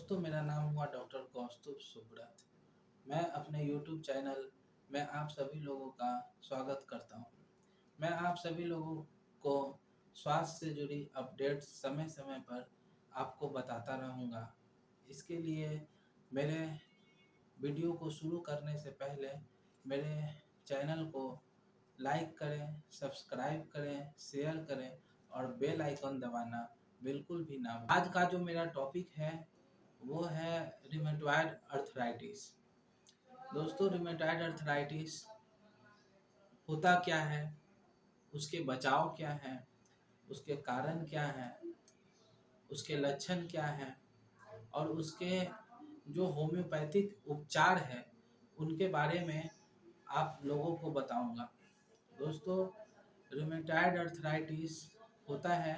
दोस्तों, मेरा नाम हुआ डॉक्टर कौस्तुभ सुब्रत। मैं अपने यूट्यूब चैनल में आप सभी लोगों का स्वागत करता हूं। मैं आप सभी लोगों को स्वास्थ्य से जुड़ी अपडेट्स समय-समय पर आपको बताता रहूंगा। इसके लिए मेरे वीडियो को शुरू करने से पहले मेरे चैनल को लाइक करें, सब्सक्राइब करें, शेयर करें और बेल आइकन दबाना बिल्कुल भी ना भूलें। आज का जो मेरा टॉपिक है वो है रिमेटॉयड अर्थराइटिस। दोस्तों, रिमेटॉयड अर्थराइटिस होता क्या है, उसके बचाव क्या है, उसके कारण क्या है, उसके लक्षण क्या है और उसके जो होम्योपैथिक उपचार है उनके बारे में आप लोगों को बताऊंगा। दोस्तों, रिमेटॉयड अर्थराइटिस होता है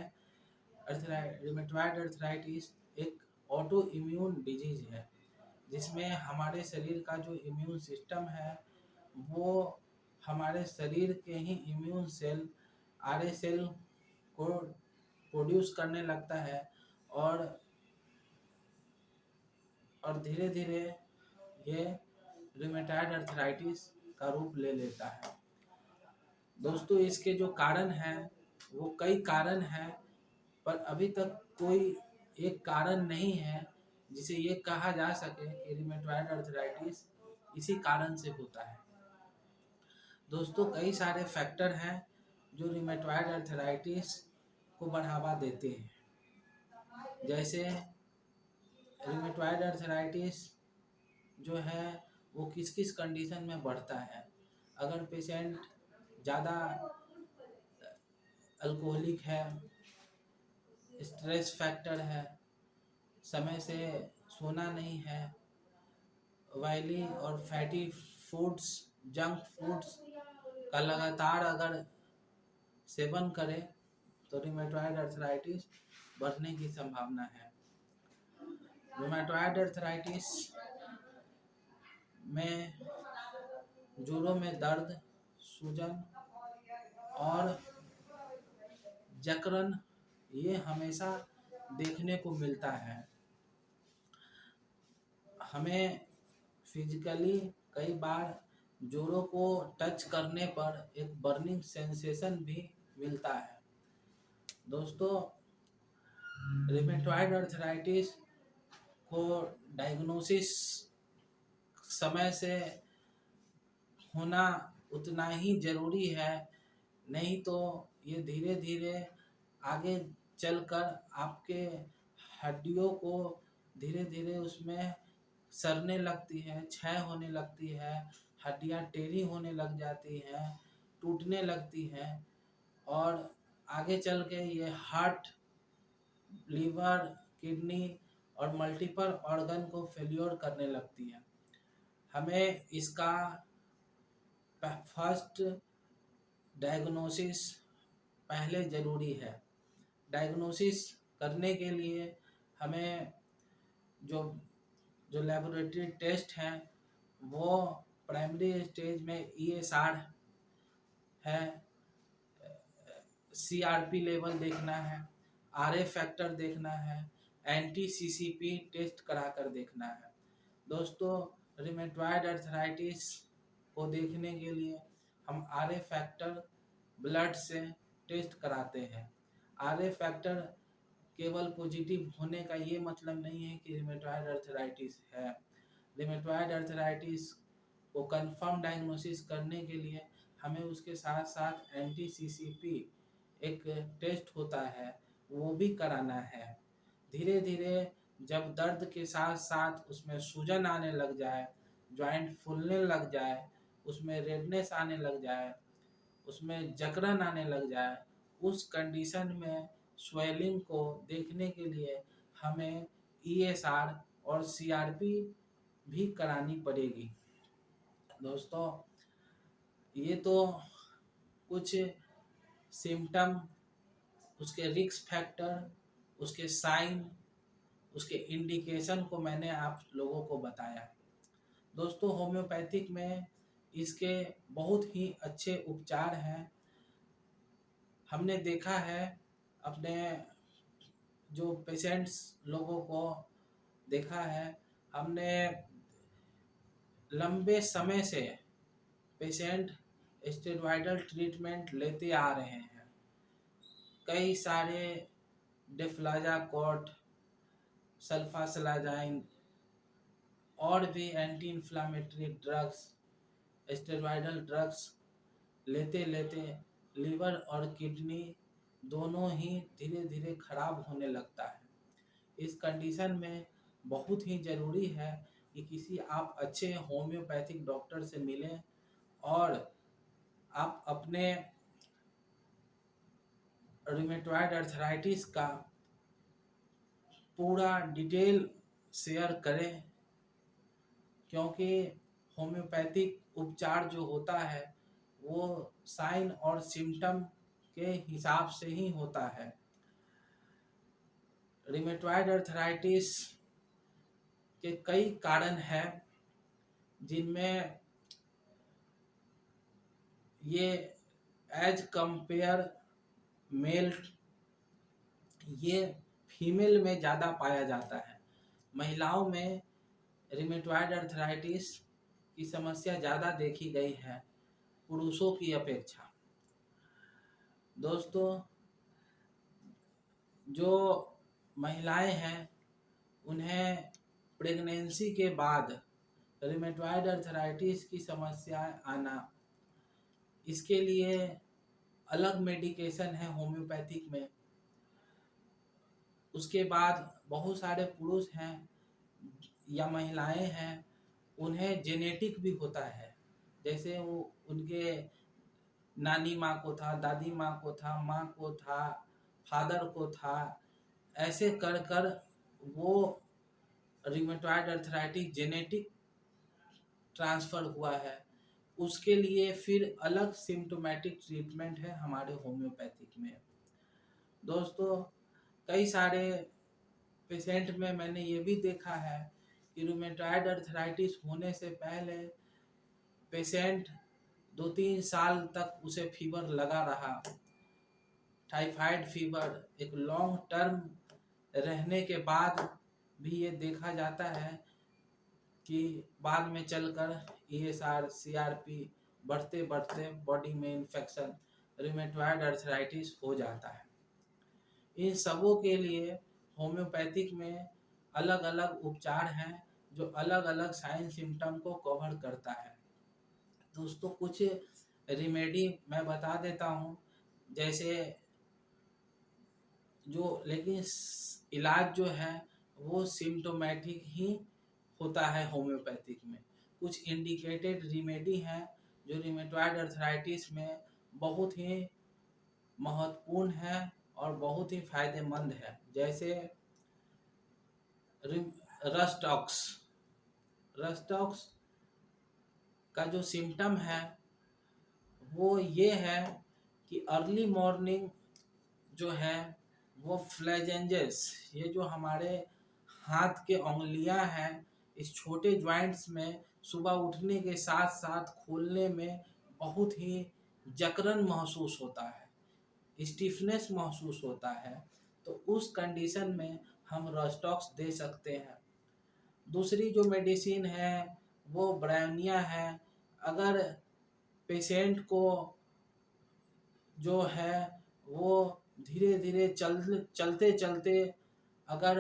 रिमेटॉयड अर्थराइटिस एक ऑटो इम्यून डिजीज है जिसमें हमारे शरीर का जो इम्यून सिस्टम है वो हमारे शरीर के ही इम्यून सेल आरए सेल को प्रोड्यूस करने लगता है और धीरे धीरे ये रिमेटॉयड अर्थराइटिस का रूप ले लेता है। दोस्तों, इसके जो कारण हैं वो कई कारण हैं, पर अभी तक कोई एक कारण नहीं है जिसे ये कहा जा सके कि रिमेटॉयड अर्थराइटिस इसी कारण से होता है। दोस्तों, कई सारे फैक्टर हैं जो रिमेटॉयड अर्थराइटिस को बढ़ावा देते हैं। जैसे रिमेटॉयड अर्थराइटिस जो है वो किस किस कंडीशन में बढ़ता है। अगर पेशेंट ज़्यादा अल्कोहलिक है, स्ट्रेस फैक्टर है, समय से सोना नहीं है, ऑयली और फैटी फूड्स, जंक फूड्स का लगातार अगर सेवन करें तो रिमेटॉयड अर्थराइटिस बढ़ने की संभावना है। रिमेटॉयड अर्थराइटिस में जोड़ों में दर्द, सूजन और जकड़न ये हमेशा देखने को मिलता है। हमें फिजिकली कई बार जोड़ों को टच करने पर एक बर्निंग सेंसेशन भी मिलता है। दोस्तों, रिमेटॉयड अर्थराइटिस को डायग्नोसिस समय से होना उतना ही ज़रूरी है, नहीं तो ये धीरे धीरे आगे चलकर आपके हड्डियों को धीरे धीरे उसमें सड़ने लगती है, क्षय होने लगती है, हड्डियां टेढ़ी होने लग जाती हैं, टूटने लगती हैं और आगे चल के ये हार्ट, लीवर, किडनी और मल्टीपल ऑर्गन को फेल्योर करने लगती है। हमें इसका फर्स्ट डायग्नोसिस पहले ज़रूरी है। डायग्नोसिस करने के लिए हमें जो जो लेबोरेटरी टेस्ट हैं वो प्राइमरी स्टेज में ईएसआर है, सीआरपी लेवल देखना है, आरए फैक्टर देखना है, एंटी सीसीपी टेस्ट कराकर देखना है। दोस्तों, रिमेटॉयड अर्थराइटिस को देखने के लिए हम आरए फैक्टर ब्लड से टेस्ट कराते हैं। आरए फैक्टर केवल पॉजिटिव होने का ये मतलब नहीं है कि रिमेटॉयड अर्थराइटिस है। रिमेटॉयड अर्थराइटिस को कंफर्म डायग्नोसिस करने के लिए हमें उसके साथ साथ एंटी सीसीपी एक टेस्ट होता है वो भी कराना है। धीरे धीरे जब दर्द के साथ साथ उसमें सूजन आने लग जाए, जॉइंट फूलने लग जाए, उसमें रेडनेस आने लग जाए, उसमें जकड़न आने लग जाए, उस कंडीशन में स्वेलिंग को देखने के लिए हमें ईएसआर और सीआरपी भी करानी पड़ेगी। दोस्तों, ये तो कुछ सिम्टम, उसके रिस्क फैक्टर, उसके साइन, उसके इंडिकेशन को मैंने आप लोगों को बताया। दोस्तों, होम्योपैथिक में इसके बहुत ही अच्छे उपचार हैं। हमने देखा है अपने जो पेशेंट्स लोगों को देखा है, हमने लंबे समय से पेशेंट स्टेरॉयडल ट्रीटमेंट लेते आ रहे हैं। कई सारे डिफ्लाजाकोट, सल्फासलाजाइन और भी anti inflammatory drugs, steroidal drugs लेते लेते लीवर और किडनी दोनों ही धीरे धीरे खराब होने लगता है। इस कंडीशन में बहुत ही ज़रूरी है कि किसी आप अच्छे होम्योपैथिक डॉक्टर से मिलें और आप अपने रूमेटॉइड अर्थराइटिस का पूरा डिटेल शेयर करें, क्योंकि होम्योपैथिक उपचार जो होता है वो साइन और सिम्टम के हिसाब से ही होता है। रूमेटॉइड अर्थराइटिस के कई कारण हैं, जिनमें ये एज कंपेयर मेल ये फीमेल में ज़्यादा पाया जाता है। महिलाओं में रूमेटॉइड अर्थराइटिस की समस्या ज़्यादा देखी गई है पुरुषों की अपेक्षा। दोस्तों, जो महिलाएं हैं उन्हें प्रेगनेंसी के बाद रूमेटॉइड अर्थराइटिस की समस्या आना, इसके लिए अलग मेडिकेशन है होम्योपैथिक में। उसके बाद बहुत सारे पुरुष हैं या महिलाएं हैं, उन्हें जेनेटिक भी होता है, जैसे वो उनके नानी माँ को था, दादी माँ को था, माँ को था, फादर को था, ऐसे कर कर वो रूमेटॉइड अर्थराइटिस जेनेटिक ट्रांसफ़र हुआ है। उसके लिए फिर अलग सिम्टोमेटिक ट्रीटमेंट है हमारे होम्योपैथिक में। दोस्तों, कई सारे पेशेंट में मैंने ये भी देखा है कि रूमेटॉइड अर्थराइटिस होने से पहले पेशेंट 2-3 साल तक उसे फीवर लगा रहा। टाइफाइड फीवर एक लॉन्ग टर्म रहने के बाद भी ये देखा जाता है कि बाद में चलकर ESR, CRP बढ़ते बढ़ते बॉडी में इन्फेक्शन, रूमेटॉइड अर्थराइटिस हो जाता है। इन सबों के लिए होम्योपैथिक में अलग अलग उपचार हैं जो अलग अलग साइन सिम्टम को कवर करता है। दोस्तों, कुछ रेमेडी मैं बता देता हूँ, जैसे जो लेकिन इलाज जो है वो सिम्टोमेटिक ही होता है होम्योपैथिक में। कुछ इंडिकेटेड रेमेडी हैं जो रूमेटॉइड अर्थराइटिस में बहुत ही महत्वपूर्ण है और बहुत ही फायदेमंद है, जैसे रस्टॉक्स। रस्टॉक्स का जो सिम्टम है वो ये है कि अर्ली मॉर्निंग जो है वो फ्लैजेंजेस, ये जो हमारे हाथ के उंगलियां हैं, इस छोटे जॉइंट्स में सुबह उठने के साथ साथ खोलने में बहुत ही जकड़न महसूस होता है, स्टिफनेस महसूस होता है। तो उस कंडीशन में हम रस्टॉक्स दे सकते हैं। दूसरी जो मेडिसिन है वो ब्रायोनिया है। अगर पेशेंट को जो है वो धीरे धीरे चलते चलते अगर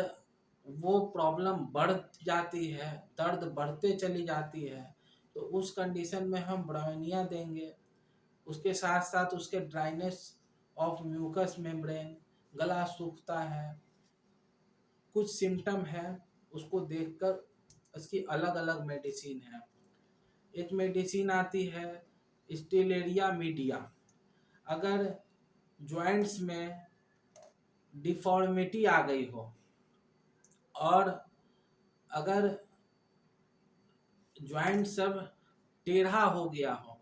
वो प्रॉब्लम बढ़ जाती है, दर्द बढ़ते चली जाती है, तो उस कंडीशन में हम ब्रायोनिया देंगे। उसके साथ साथ उसके ड्राइनेस ऑफ म्यूकस मेम्ब्रेन, गला सूखता है, कुछ सिम्टम है, उसको देखकर उसकी अलग अलग मेडिसिन है। एक मेडिसिन आती है स्टेलेरिया मीडिया। अगर जॉइंट्स में डिफॉर्मिटी आ गई हो और अगर जॉइंट सब टेढ़ा हो गया हो,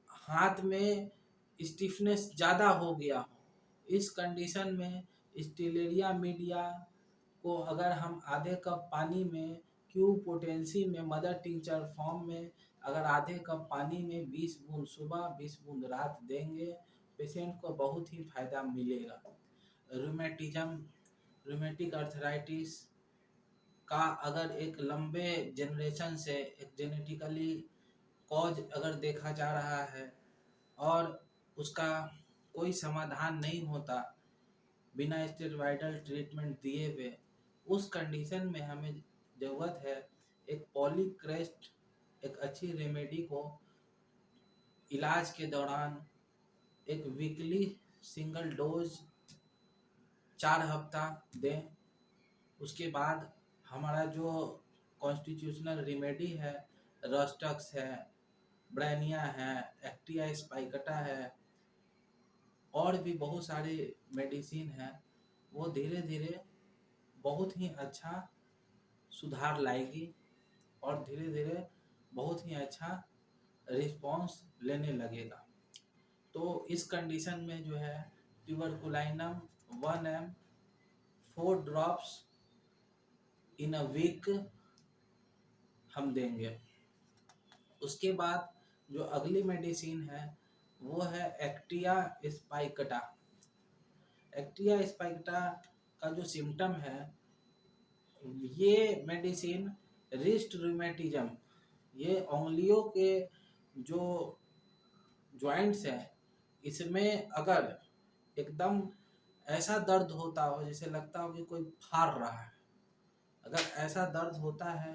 हाथ में स्टिफनेस ज़्यादा हो गया हो, इस कंडीशन में स्टेलेरिया मीडिया को अगर हम आधे कप पानी में क्यू पोटेंसी में मदर टिंचर फॉर्म में अगर आधे कप पानी में 20 बूंद सुबह 20 बूंद रात देंगे, पेशेंट को बहुत ही फायदा मिलेगा। रूमेटिज्म, रूमेटिक अर्थराइटिस का अगर एक लंबे जनरेशन से एक जेनेटिकली कॉज अगर देखा जा रहा है और उसका कोई समाधान नहीं होता बिना स्टेरॉयडल ट्रीटमेंट दिए हुए, उस कंडीशन में हमें ज़रूरत है एक पॉलीक्रेस्ट, एक अच्छी रेमेडी को इलाज के दौरान एक वीकली सिंगल डोज 4 हफ्ता दें। उसके बाद हमारा जो कॉन्स्टिट्यूशनल रेमेडी है, रस्टक्स है, ब्रैनिया है, एक्टिया स्पाइकटा है और भी बहुत सारे मेडिसिन हैं, वो धीरे धीरे बहुत ही अच्छा सुधार लाएगी और धीरे धीरे बहुत ही अच्छा रिस्पॉन्स लेने लगेगा। तो इस कंडीशन में जो है tuberculinum 1 ml 4 drops in a week हम देंगे। उसके बाद जो अगली मेडिसिन है वो है एक्टिया स्पाइकटा। एक्टिया स्पाइकटा का जो सिम्टम है, ये मेडिसिन रिस्ट रूमेटिज्म, ये उंगलियों के जो जॉइंट्स हैं इसमें अगर एकदम ऐसा दर्द होता हो जैसे लगता हो कि कोई फाड़ रहा है, अगर ऐसा दर्द होता है,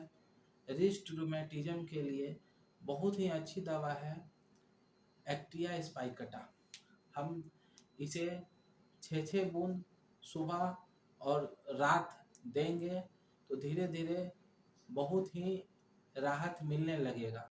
रिस्ट रूमेटिज्म के लिए बहुत ही अच्छी दवा है एक्टिया स्पाइकटा। हम इसे 6 बूंद सुबह और रात देंगे तो धीरे धीरे बहुत ही राहत मिलने लगेगा।